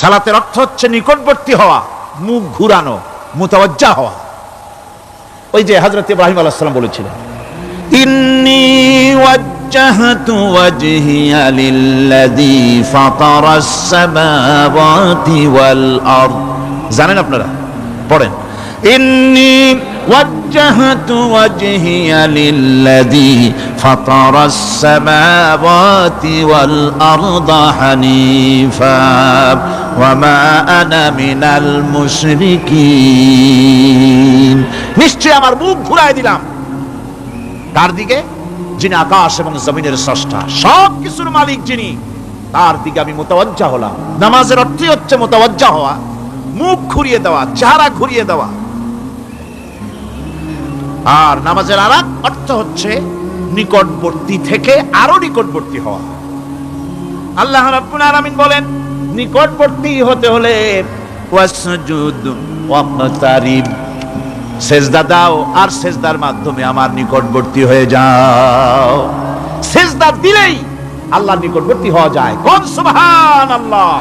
সালাতের অর্থ হচ্ছে নিকটবর্তী হওয়া, মুখ ঘুরানো, মুতাওয়াজ্জা হওয়া। ওই যে হযরত ইব্রাহিম আলাইহিস সালাম বলেছিলেন, ইন্নী ওয়াজ্জাহতু ওয়াজহিয়া লিল্লাযী ফাতারাস সামাওয়াতি ওয়াল আরদ। জানেন আপনারা? পড়েন, ইন্নী ওয়াজ্জাহতু ওয়াজহিয়া লিল্লাযী ফাতারাস সামাওয়াতি ওয়াল আরদা হানিফা ওয়া মা আনা মিনাল মুশরিকিন। নিশ্চয় আমার মুখ ঘুরায় দিলাম তার দিকে যিনি আকাশ এবং জমিনের স্রষ্টা, সব কিছুর মালিক যিনি, তার দিকে আমি মুতাওয়াজ্জা হলাম। নামাজের অর্থই হচ্ছে মুতাওয়াজ্জা হওয়া, মুখ ঘুরিয়ে দেওয়া, চেহারা ঘুরিয়ে দেওয়া। আর নামাজের আরেক অর্থ হচ্ছে নিকটবর্তী থেকে আরো নিকটবর্তী হওয়া। আল্লাহ রাব্বুল আলামিন বলেন, নিকটবর্তী হতে হলে ওয়াসজুদ ওয়াকতারিব, সেজদা দাও আর সেজদার মাধ্যমে আমার নিকটবর্তী হয়ে যাও। সেজদা দিলেই আল্লাহর নিকটবর্তী হওয়া যায়। কোন সুবহানাল্লাহ।